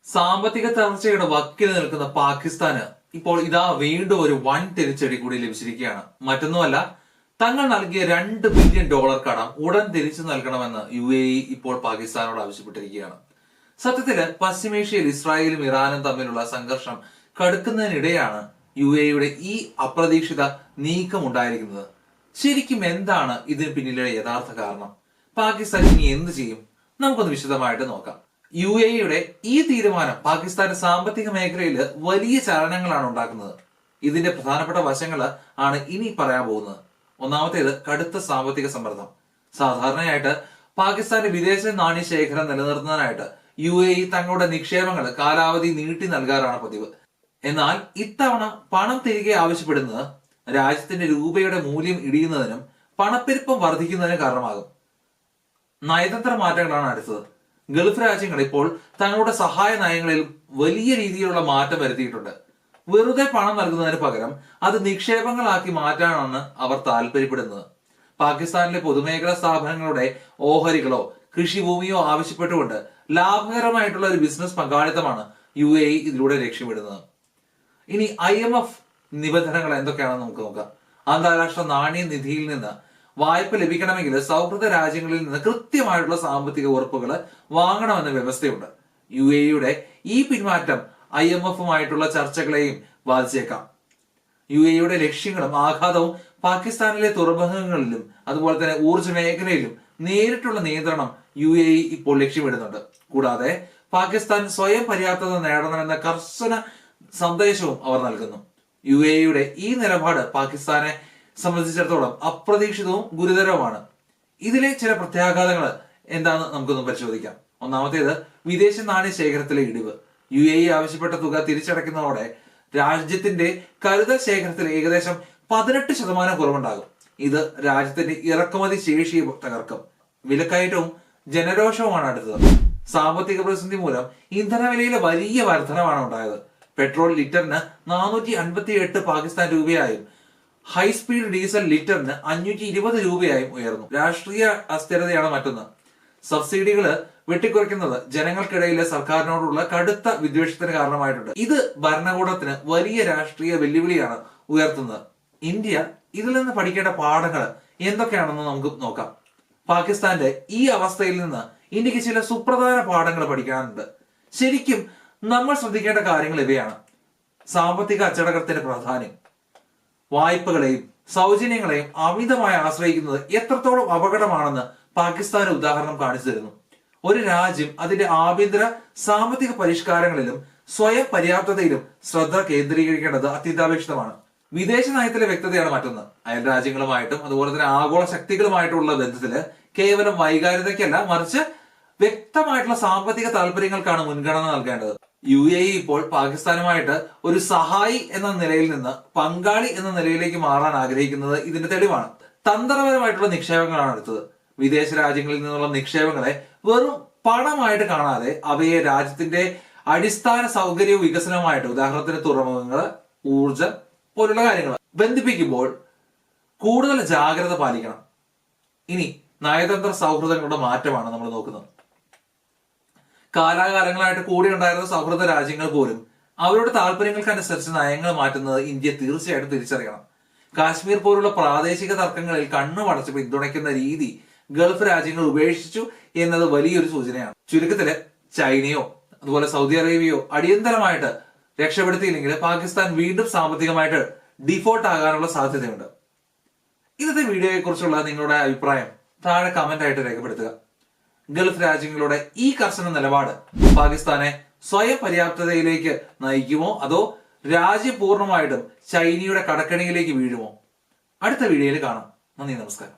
സാമ്പത്തിക തകർച്ചയുടെ വക്കിൽ നിൽക്കുന്ന പാകിസ്ഥാന് ഇപ്പോൾ ഇതാ വീണ്ടും ഒരു വൻ തിരിച്ചടി കൂടി ലഭിച്ചിരിക്കുകയാണ്. മറ്റൊന്നുമല്ല, തങ്ങൾ നൽകിയ $2 ബില്യൺ കടം ഉടൻ തിരിച്ചു നൽകണമെന്ന് UAE ഇപ്പോൾ പാകിസ്ഥാനോട് ആവശ്യപ്പെട്ടിരിക്കുകയാണ്. സത്യത്തില് പശ്ചിമേഷ്യയിൽ ഇസ്രായേലും ഇറാനും തമ്മിലുള്ള സംഘർഷം കടുക്കുന്നതിനിടെയാണ് UAEയുടെ ഈ അപ്രതീക്ഷിത നീക്കം ഉണ്ടായിരിക്കുന്നത്. ശരിക്കും എന്താണ് ഇതിന് പിന്നിലെ യഥാർത്ഥ കാരണം? പാകിസ്ഥാൻ ഇനി എന്ത് ചെയ്യും? നമുക്കൊന്ന് വിശദമായിട്ട് നോക്കാം. UAEയുടെ ഈ തീരുമാനം പാകിസ്ഥാന്റെ സാമ്പത്തിക മേഖലയിൽ വലിയ ചലനങ്ങളാണ് ഉണ്ടാക്കുന്നത്. ഇതിന്റെ പ്രധാനപ്പെട്ട വശങ്ങൾ ആണ് ഇനി പറയാൻ പോകുന്നത്. ഒന്നാമത്തേത് കടുത്ത സാമ്പത്തിക സമ്മർദ്ദം. സാധാരണയായിട്ട് പാകിസ്ഥാന്റെ വിദേശ നാണ്യ ശേഖരം നിലനിർത്തുന്നതിനായിട്ട് UAE തങ്ങളുടെ നിക്ഷേപങ്ങൾ കാലാവധി നീട്ടി നൽകാറാണ് പതിവ്. എന്നാൽ ഇത്തവണ പണം തിരികെ ആവശ്യപ്പെടുന്നത് രാജ്യത്തിന്റെ രൂപയുടെ മൂല്യം ഇടിയുന്നതിനും പണപ്പെരുപ്പം വർദ്ധിക്കുന്നതിനും കാരണമാകും. നയതന്ത്ര മാറ്റങ്ങളാണ് അടുത്തത്. ഗൾഫ് രാജ്യങ്ങൾ ഇപ്പോൾ തങ്ങളുടെ സഹായ നയങ്ങളിൽ വലിയ രീതിയിലുള്ള മാറ്റം വരുത്തിയിട്ടുണ്ട്. വെറുതെ പണം നൽകുന്നതിന് പകരം അത് നിക്ഷേപങ്ങളാക്കി മാറ്റാനാണ് അവർ താല്പര്യപ്പെടുന്നത്. പാകിസ്ഥാനിലെ പൊതുമേഖലാ സ്ഥാപനങ്ങളുടെ ഓഹരികളോ കൃഷിഭൂമിയോ ആവശ്യപ്പെട്ടുകൊണ്ട് ലാഭകരമായിട്ടുള്ള ഒരു ബിസിനസ് പങ്കാളിത്തമാണ് UAE ഇതിലൂടെ ലക്ഷ്യമിടുന്നത്. ഇനി IMF നിബന്ധനകൾ എന്തൊക്കെയാണെന്ന് നമുക്ക് നോക്കാം. അന്താരാഷ്ട്ര നാണയ നിധിയിൽ നിന്ന് വായ്പ ലഭിക്കണമെങ്കിൽ സൗഹൃദ രാജ്യങ്ങളിൽ നിന്ന് കൃത്യമായിട്ടുള്ള സാമ്പത്തിക ഉറപ്പുകൾ വാങ്ങണമെന്ന വ്യവസ്ഥയുണ്ട്. UAEയുടെ ഈ പിന്മാറ്റം IMFുമായിട്ടുള്ള ചർച്ചകളെയും ബാധിച്ചേക്കാം. UAEയുടെ ലക്ഷ്യങ്ങളും ആഘാതവും പാകിസ്ഥാനിലെ തുറമുഖങ്ങളിലും അതുപോലെ തന്നെ ഊർജ്ജ മേഖലയിലും നേരിട്ടുള്ള നിയന്ത്രണം UAE ഇപ്പോൾ ലക്ഷ്യമിടുന്നുണ്ട്. കൂടാതെ പാകിസ്ഥാൻ സ്വയം പര്യാപ്തത നേടണമെന്ന കർശന സന്ദേശവും അവർ നൽകുന്നു. UAEയുടെ ഈ നിലപാട് പാകിസ്ഥാനെ സംബന്ധിച്ചിടത്തോളം അപ്രതീക്ഷിതവും ഗുരുതരവുമാണ്. ഇതിലെ ചില പ്രത്യാഘാതങ്ങൾ എന്താണെന്ന് നമുക്കൊന്ന് പരിശോധിക്കാം. ഒന്നാമത്തേത് വിദേശ നാണ്യ ശേഖരത്തിലെ ഇടിവ്. UAE ആവശ്യപ്പെട്ട തുക തിരിച്ചടയ്ക്കുന്നതോടെ രാജ്യത്തിന്റെ കരുതൽ ശേഖരത്തിൽ ഏകദേശം 18% കുറവുണ്ടാകും. ഇത് രാജ്യത്തിന്റെ ഇറക്കുമതി ശേഷിയെ തകർക്കും. വിലക്കയറ്റവും ജനരോഷവുമാണ് അടുത്തത്. സാമ്പത്തിക പ്രതിസന്ധി മൂലം ഇന്ധനവിലയിലെ വലിയ വർധനമാണ് ഉണ്ടായത്. പെട്രോൾ ലിറ്ററിന് 458 പാകിസ്ഥാൻ രൂപയായും ഹൈസ്പീഡ് ഡീസൽ ലിറ്ററിന് 520 രൂപയായും ഉയർന്നു. രാഷ്ട്രീയ അസ്ഥിരതയാണ് മറ്റൊന്ന്. സബ്സിഡികള് വെട്ടിക്കുറയ്ക്കുന്നത് ജനങ്ങൾക്കിടയിലെ സർക്കാരിനോടുള്ള കടുത്ത വിദ്വേഷത്തിന് കാരണമായിട്ടുണ്ട്. ഇത് ഭരണകൂടത്തിന് വലിയ രാഷ്ട്രീയ വെല്ലുവിളിയാണ് ഉയർത്തുന്നത്. ഇന്ത്യ ഇതിൽ നിന്ന് പഠിക്കേണ്ട പാഠങ്ങൾ എന്തൊക്കെയാണെന്ന് നമുക്ക് നോക്കാം. പാകിസ്ഥാന്റെ ഈ അവസ്ഥയിൽ നിന്ന് ഇന്ത്യക്ക് ചില സുപ്രധാന പാഠങ്ങൾ പഠിക്കാനുണ്ട്. ശരിക്കും നമ്മൾ ശ്രദ്ധിക്കേണ്ട കാര്യങ്ങൾ ഇവയാണ്. സാമ്പത്തിക അച്ചടക്കത്തിന്റെ പ്രാധാന്യം. വായ്പകളെയും സൗജന്യങ്ങളെയും അമിതമായി ആശ്രയിക്കുന്നത് എത്രത്തോളം അപകടമാണെന്ന് പാകിസ്ഥാൻ ഉദാഹരണം കാണിച്ചു തരുന്നു. ഒരു രാജ്യം അതിന്റെ ആഭ്യന്തര സാമ്പത്തിക പരിഷ്കാരങ്ങളിലും സ്വയം പര്യാപ്തതയിലും ശ്രദ്ധ കേന്ദ്രീകരിക്കേണ്ടത് അത്യന്താപേക്ഷിതമാണ്. വിദേശ നയത്തിലെ വ്യക്തതയാണ് മറ്റൊന്ന്. അയൽ രാജ്യങ്ങളുമായിട്ടും അതുപോലെ തന്നെ ആഗോള ശക്തികളുമായിട്ടുള്ള ബന്ധത്തില് കേവലം വൈകാരികതയ്ക്കല്ല, മറിച്ച് വ്യക്തമായിട്ടുള്ള സാമ്പത്തിക താല്പര്യങ്ങൾക്കാണ് മുൻഗണന നൽകേണ്ടത്. UAE ഇപ്പോൾ പാകിസ്ഥാനുമായിട്ട് ഒരു സഹായി എന്ന നിലയിൽ നിന്ന് പങ്കാളി എന്ന നിലയിലേക്ക് മാറാൻ ആഗ്രഹിക്കുന്നത് ഇതിന്റെ തെളിവാണ്. തന്ത്രപരമായിട്ടുള്ള നിക്ഷേപങ്ങളാണ് അടുത്തത്. വിദേശ രാജ്യങ്ങളിൽ നിന്നുള്ള നിക്ഷേപങ്ങളെ വെറും പണമായിട്ട് കാണാതെ അവയെ രാജ്യത്തിന്റെ അടിസ്ഥാന സൗകര്യ വികസനവുമായിട്ട്, ഉദാഹരണത്തിന് തുറമുഖങ്ങൾ, ഊർജം പോലുള്ള കാര്യങ്ങൾ ബന്ധിപ്പിക്കുമ്പോൾ കൂടുതൽ ജാഗ്രത പാലിക്കണം. ഇനി നയതന്ത്ര സൗഹൃദങ്ങളുടെ മാറ്റമാണ് നമ്മൾ നോക്കുന്നത്. കാലാകാലങ്ങളായിട്ട് കൂടെ ഉണ്ടായിരുന്ന സൗഹൃദ രാജ്യങ്ങൾ പോലും അവരുടെ താല്പര്യങ്ങൾക്കനുസരിച്ച് നയങ്ങൾ മാറ്റുന്നത് ഇന്ത്യ തീർച്ചയായിട്ടും തിരിച്ചറിയണം. കാശ്മീർ പോലുള്ള പ്രാദേശിക തർക്കങ്ങളിൽ കണ്ണുമടച്ച് പിന്തുണയ്ക്കുന്ന രീതി ഗൾഫ് രാജ്യങ്ങൾ ഉപേക്ഷിച്ചു എന്നത് വലിയൊരു സൂചനയാണ്. ചുരുക്കത്തില് ചൈനയോ അതുപോലെ സൗദി അറേബ്യയോ അടിയന്തരമായിട്ട് രക്ഷപ്പെടുത്തിയില്ലെങ്കിൽ പാകിസ്ഥാൻ വീണ്ടും സാമ്പത്തികമായിട്ട് ഡിഫോൾട്ട് ആകാനുള്ള സാധ്യതയുണ്ട്. ഇന്നത്തെ വീഡിയോയെ കുറിച്ചുള്ള നിങ്ങളുടെ അഭിപ്രായം താഴെ കമന്റ് ആയിട്ട് രേഖപ്പെടുത്തുക. ഗൾഫ് രാജ്യങ്ങളുടെ ഈ കർശന നിലപാട് പാകിസ്ഥാനെ സ്വയം പര്യാപ്തതയിലേക്ക് നയിക്കുമോ അതോ രാജ്യം പൂർണ്ണമായിട്ടും ചൈനയുടെ കടക്കണിയിലേക്ക് വീഴുമോ? അടുത്ത വീഡിയോയിൽ കാണാം. നന്ദി, നമസ്കാരം.